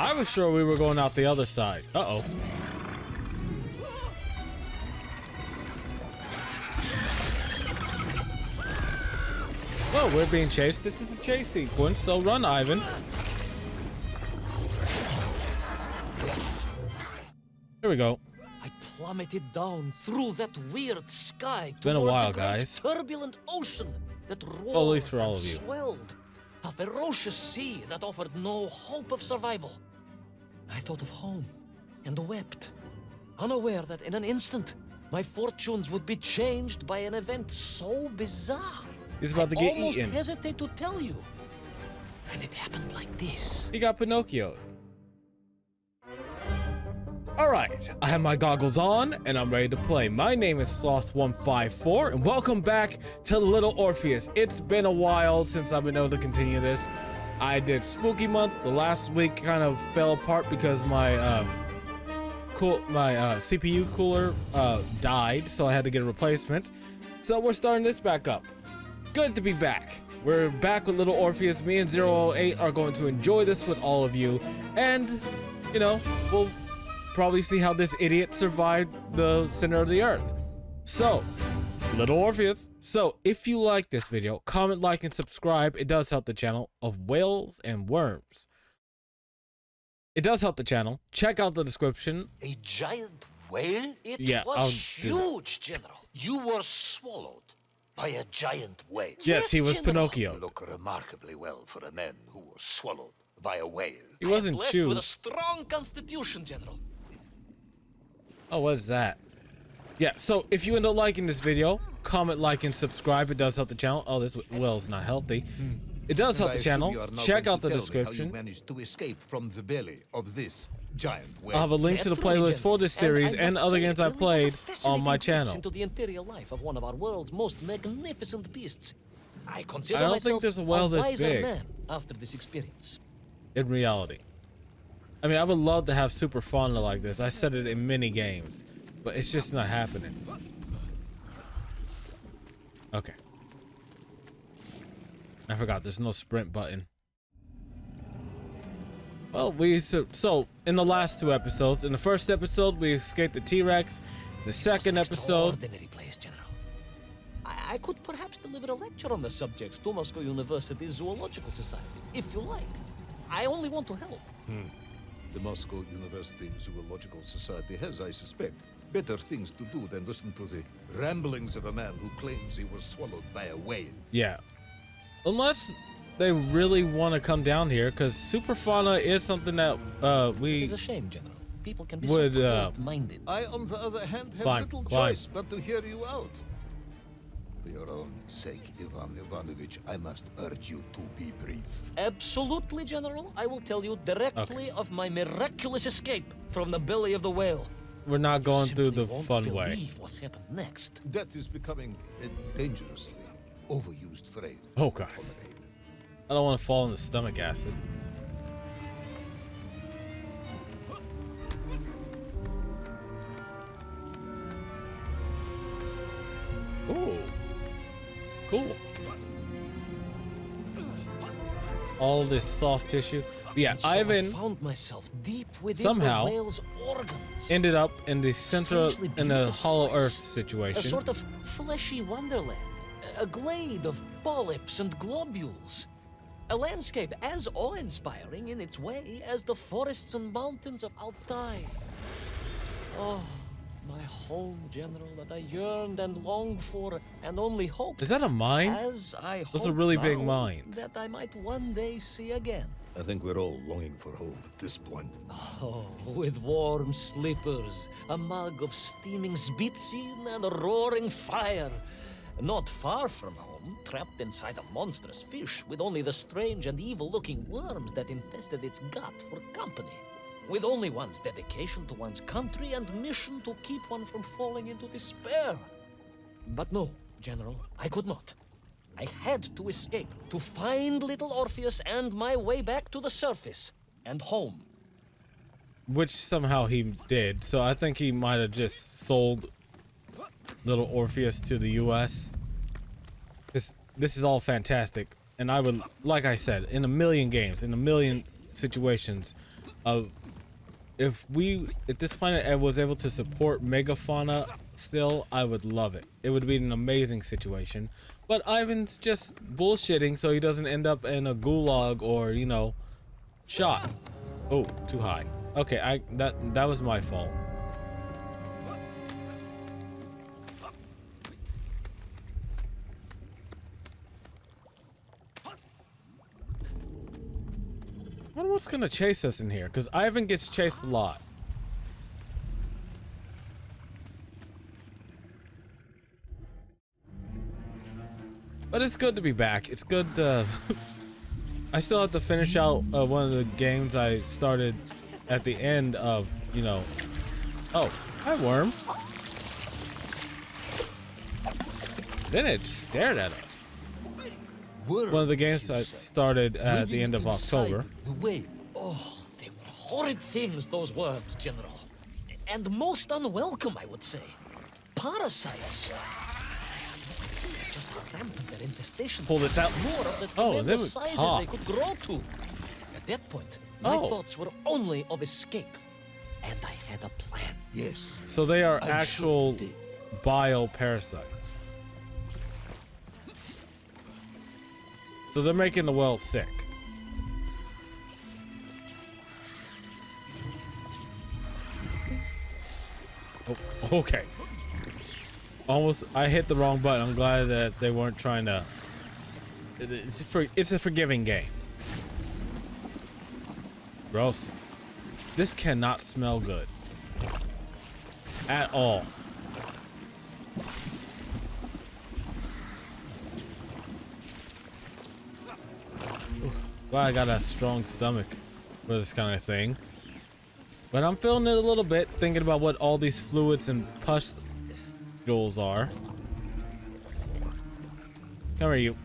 I was sure we were going out the other side. Uh-oh. Well, we're being chased. This is a chase sequence, so run, Ivan. Here we go. I plummeted down through that weird sky. It's been a while, guys. Turbulent ocean that roared Well, at least for all and of you. swelled. A ferocious sea that offered no hope of survival. I thought of home and wept, unaware that in an instant, my fortunes would be changed by an event so bizarre. He's about to get almost eaten. hesitate to tell you. And it happened like this. He got Pinocchio. Alright, I have my goggles on and I'm ready to play. My name is Sloth154 and welcome back to Little Orpheus. It's been a while since I've been able to continue this. I did Spooky Month. The last week kind of fell apart because my CPU cooler died, so I had to get a replacement. So we're starting this back up. It's good to be back. We're back with Little Orpheus. Me and 008 are going to enjoy this with all of you, and you know, we'll probably see how this idiot survived the center of the earth. So, Little Orpheus. So, if you like this video, comment, like, and subscribe. It does help the channel of whales and worms. It does help the channel. Check out the description. A giant whale? It was huge, General. You were swallowed by a giant whale. Yes, he was General. Pinocchio. Look remarkably well for a man who was swallowed by a whale. He wasn't blessed chewed. with a strong constitution, General. Oh, what is that? Yeah, so if you end up liking this video, comment, like, and subscribe. It does help the channel. Oh, this well's not healthy. It does help the channel. Check out the description. You managed to escape from the belly of this giant whale. I'll have a link to the playlist for this series and other games I played on my channel. Into the interior life of one of our world's most magnificent beasts. I consider I don't myself think there's a whale this wiser big. man after this experience. In reality. I mean, I would love to have super fauna like this. I said it in many games, but it's just not happening. Okay. I forgot there's no sprint button. Well, so in the last two episodes, in the first episode we escaped the T-Rex. The second episode, Extraordinary place, General. I could perhaps deliver a lecture on the subject to Moscow University Zoological Society, if you like. I only want to help. The Moscow University Zoological Society has, I suspect, better things to do than listen to the ramblings of a man who claims he was swallowed by a whale. yeah. Unless they really want to come down here, because super fauna is something that we It's a shame, General. People can be would, so closed-minded. I, on the other hand, have Climb, little climb. choice but to hear you out. For your own sake, Ivan Ivanovich, I must urge you to be brief. Absolutely, General. I will tell you directly of my miraculous escape from the belly of the whale. we're not going through Simply the won't fun way. believe what happened next. That is becoming a dangerously overused phrase. Oh god. comrade. I don't want to fall in the stomach acid. Ooh. Cool. All this soft tissue. But yeah, And so Ivan I found myself deep within somehow the whale's organs. ended up in the center, Strangely in a beautiful hollow place. earth situation. A sort of fleshy wonderland. A glade of polyps and globules. A landscape as awe-inspiring in its way as the forests and mountains of Altai. Oh, my home, General, that I yearned and longed for and only hoped, Is that a mine? as I Those are hope really big now, mines. that I might one day see again. I think we're all longing for home at this point. Oh, with warm slippers, a mug of steaming Sbitzin, and a roaring fire. Not far from home, trapped inside a monstrous fish with only the strange and evil-looking worms that infested its gut for company. With only one's dedication to one's country and mission to keep one from falling into despair. But no, General, I could not. I had to escape, to find little Orpheus and my way back to the surface and home. Which somehow he did. So I think he might have just sold little Orpheus to the US. This is all fantastic. And I would, like I said, in a million games, in a million situations, If this planet was able to support megafauna still, I would love it. It would be an amazing situation. But Ivan's just bullshitting so he doesn't end up in a gulag or, you know, shot. Oh, too high. Okay, that was my fault. I wonder what's gonna chase us in here, because Ivan gets chased a lot. But it's good to be back. It's good to... I still have to finish out one of the games I started at the end of, you know... Oh, hi, worm. Then it stared at us. One of the games I started at the end of October. The whale. Oh, they were horrid things, those worms, General. And most unwelcome, I would say. Parasites. Just how rampant their infestation. Pull this out. More of the Oh, they tremendous were sizes hot. they could grow to. At that point, my Oh. thoughts were only of escape. And I had a plan. Yes. So they are I'm actual sure you bioparasites. So they're making the well sick. Oh, okay. Almost, I hit the wrong button. I'm glad that they weren't trying to. It's a forgiving game. Gross. This cannot smell good. At all. Well, I got a strong stomach for this kind of thing. But I'm feeling it a little bit, thinking about what all these fluids and pustules are. Come here, you.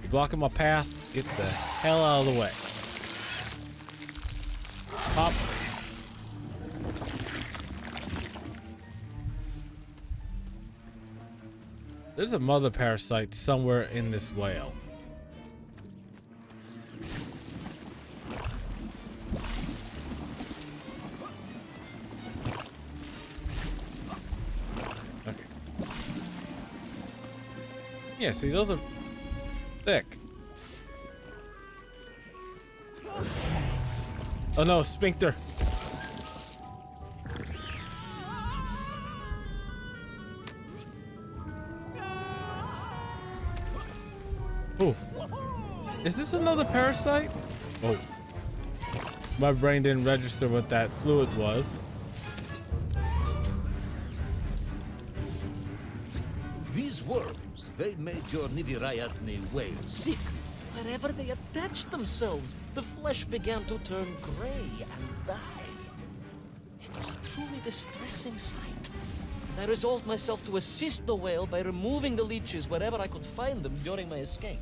You're blocking my path. Get the hell out of the way. Pop. There's a mother parasite somewhere in this whale. Okay. Yeah, see, those are thick. Oh no, sphincter. Oh, is this another parasite? Oh, my brain didn't register what that fluid was. These worms, they made your Nivirayatni whale sick. Wherever they attached themselves, the flesh began to turn gray and die. It was a truly distressing sight. I resolved myself to assist the whale by removing the leeches wherever I could find them during my escape.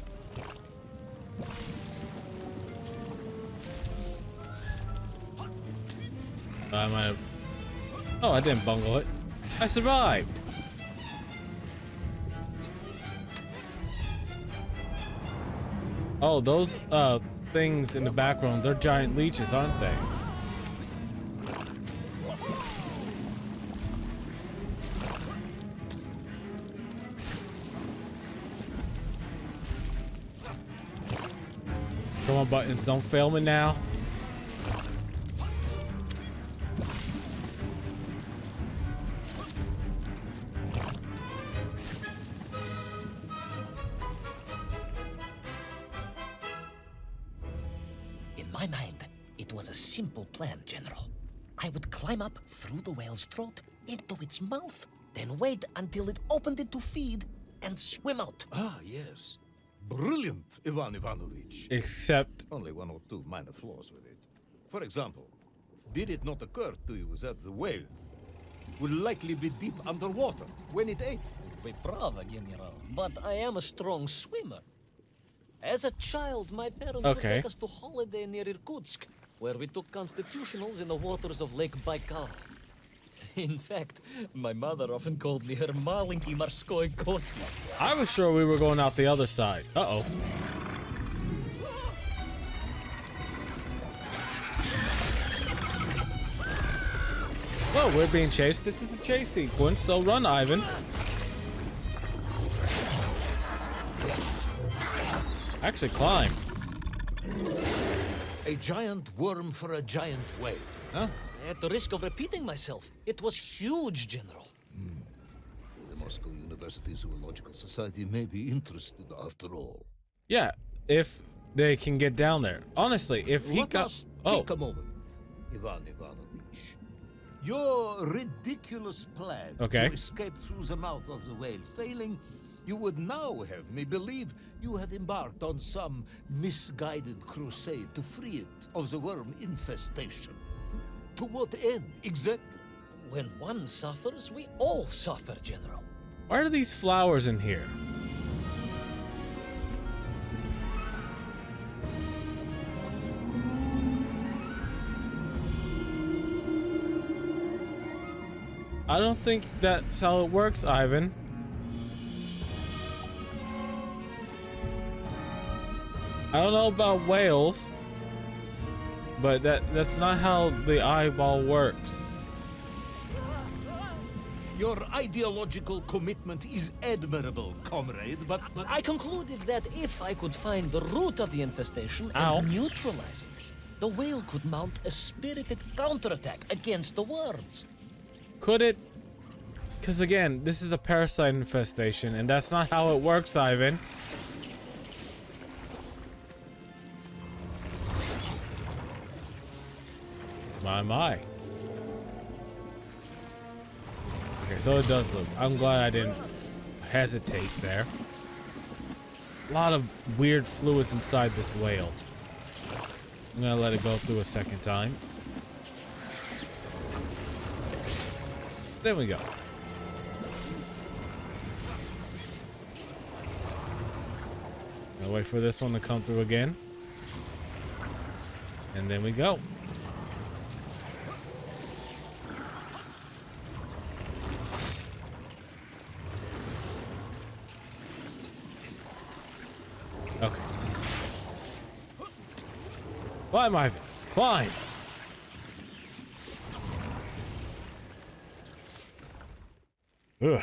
I might have... Oh, I didn't bungle it. I survived. Oh, those things in the background, they're giant leeches, aren't they? Come on, buttons, don't fail me now. In my mind, it was a simple plan, General. I would climb up through the whale's throat into its mouth, then wait until it opened it to feed and swim out. Ah, yes. Brilliant, Ivan Ivanovich. Except, Only one or two minor flaws with it. For example, did it not occur to you that the whale would likely be deep underwater when it ate? We brava, General, but I am a strong swimmer. As a child, my parents would Okay. take us to holiday near Irkutsk, where we took constitutionals in the waters of Lake Baikal. In fact, my mother often called me her malenький морской кот. I was sure we were going out the other side. Uh-oh. Oh, we're being chased. This is a chase sequence, so run, Ivan. Actually, climb. A giant worm for a giant whale, huh? At the risk of repeating myself, it was huge, General. The Moscow University Zoological Society may be interested after all. Yeah, if they can get down there. Honestly, if he Let got... us Oh, take a moment, Ivan Ivanovich. Your ridiculous plan Okay. to escape through the mouth of the whale failing, you would now have me believe you had embarked on some misguided crusade to free it of the worm infestation. To what end, exactly? When one suffers, we all suffer, General. why are these flowers in here? I don't think that's how it works, Ivan. I don't know about whales, but that's not how the eyeball works. Your ideological commitment is admirable, comrade, but I concluded that if I could find the root of the infestation Ow. and neutralize it, the whale could mount a spirited counterattack against the worms. Could it? Because again, this is a parasite infestation, and that's not how it works, Ivan. My. Okay, so it does look. I'm glad I didn't hesitate there. A lot of weird fluids inside this whale. I'm gonna let it go through a second time. There we go. Gonna wait for this one to come through again. And then we go. Okay. Climb, Ivan. Climb. Ugh.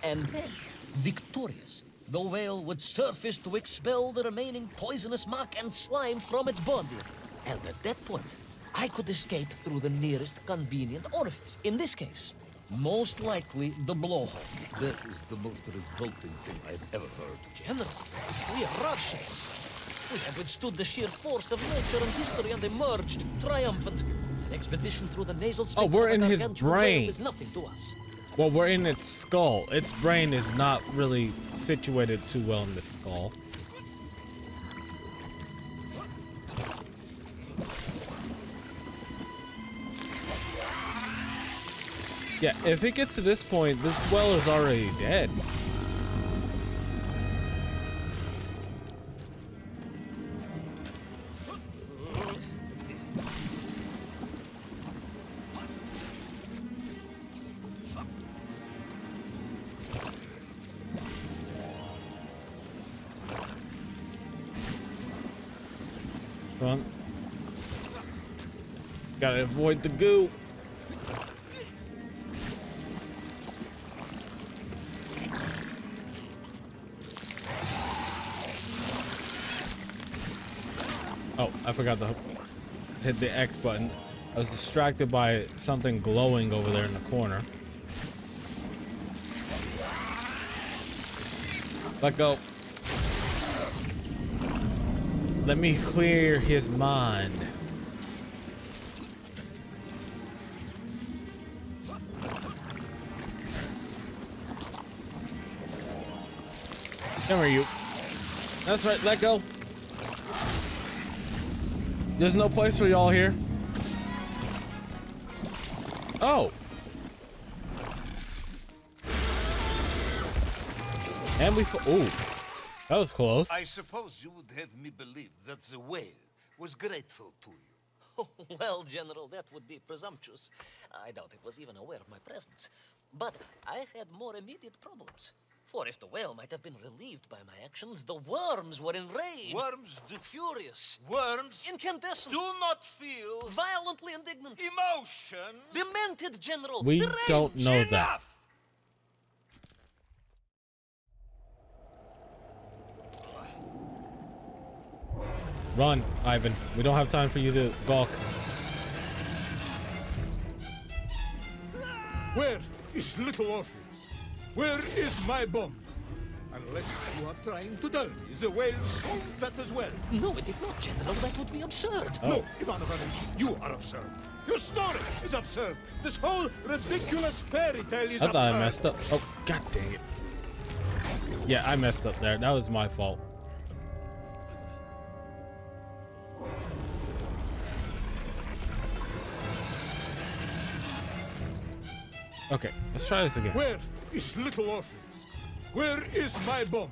And then, victorious, the whale would surface to expel the remaining poisonous muck and slime from its body. And at that point, I could escape through the nearest convenient orifice. In this case, most likely the blowhole. that is the most revolting thing I've ever heard. General, we are Russians. We have withstood the sheer force of nature and history and emerged triumphant. An expedition through the nasal sphincter we're of in a his gargantuan brain. whale is nothing to us. Well, we're in its skull. Its brain is not really situated too well in this skull. Yeah, if it gets to this point, this well is already dead. Come on. Gotta avoid the goo. Oh, I forgot to hit the X button. I was distracted by something glowing over there in the corner. Let go. Let me clear his mind. Come here, you. That's right, let go. There's no place for y'all here. Oh. And we ooh. That was close. I suppose you would have me believe that the whale was grateful to you. Oh, well, General, that would be presumptuous. I doubt it was even aware of my presence. But I had more immediate problems. For if the whale might have been relieved by my actions, the worms were enraged. Worms do... Furious. Worms Incandescent. do not feel Violently indignant. emotions. Demented, General. We Deranged. don't know that. Enough! Run, Ivan. We don't have time for you to balk. Where is little Orpheus? Where is my bomb? Unless you are trying to tell me the whale solved that as well. No, it did not, General. That would be absurd. No, Ivan Ivanovich, you are absurd. Your story is absurd. This whole ridiculous fairy tale is I absurd. thought I messed up. Oh, god dang it. Yeah, I messed up there. That was my fault. Okay, let's try this again. Where is little Orpheus? Where is my bomb?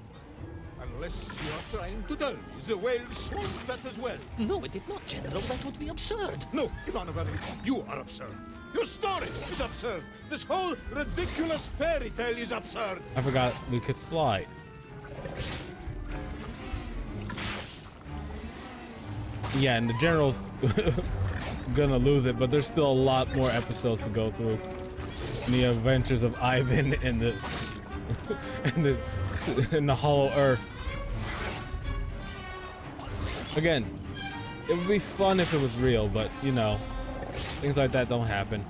Unless you are trying to tell me the whale solved that as well. No, it did not, General. That would be absurd. No, Ivan Ivanovich, you are absurd. Your story is absurd. This whole ridiculous fairy tale is absurd. I forgot we could slide. Yeah, and the general's gonna lose it, but there's still a lot more episodes to go through. The adventures of Ivan and the and the Hollow Earth. Again, it would be fun if it was real, but you know, things like that don't happen.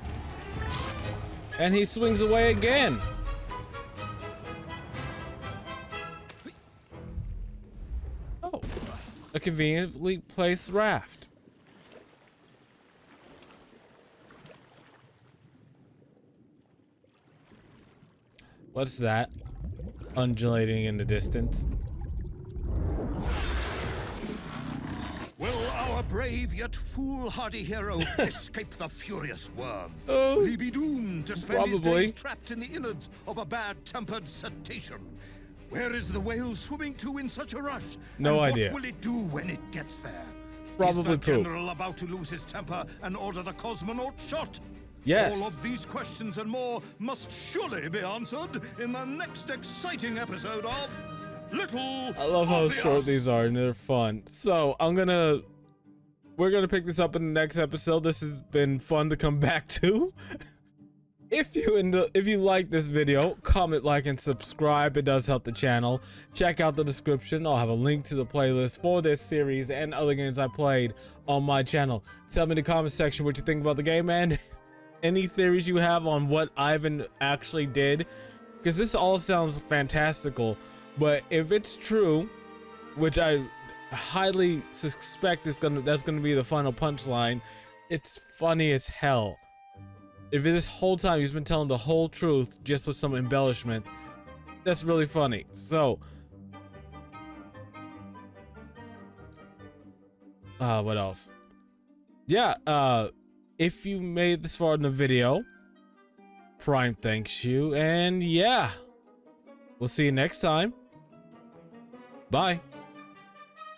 And he swings away again. Oh, a conveniently placed raft. What's that? Undulating in the distance. Will our brave yet foolhardy hero escape the furious worm? Oh, Will he be doomed to spend his probably. days trapped in the innards of a bad-tempered cetacean? Where is the whale swimming to in such a rush? No and idea. What will it do when it gets there? Probably is the poop. general about to lose his temper and order the cosmonaut shot? Yes. All of these questions and more must surely be answered in the next exciting episode of Little I love how Orpheus. short these are and they're fun. So we're gonna pick this up in the next episode. This has been fun to come back to. If you like this video, comment, like, and subscribe. It does help the channel. Check out the description. I'll have a link to the playlist for this series and other games I played on my channel. Tell me in the comment section what you think about the game and any theories you have on what Ivan actually did, because this all sounds fantastical. But if it's true, which I highly suspect that's gonna be the final punchline, it's funny as hell. If this whole time he's been telling the whole truth just with some embellishment, that's really funny. So, what else? Yeah, if you made this far in the video, Prime thanks you, and yeah, we'll see you next time. Bye.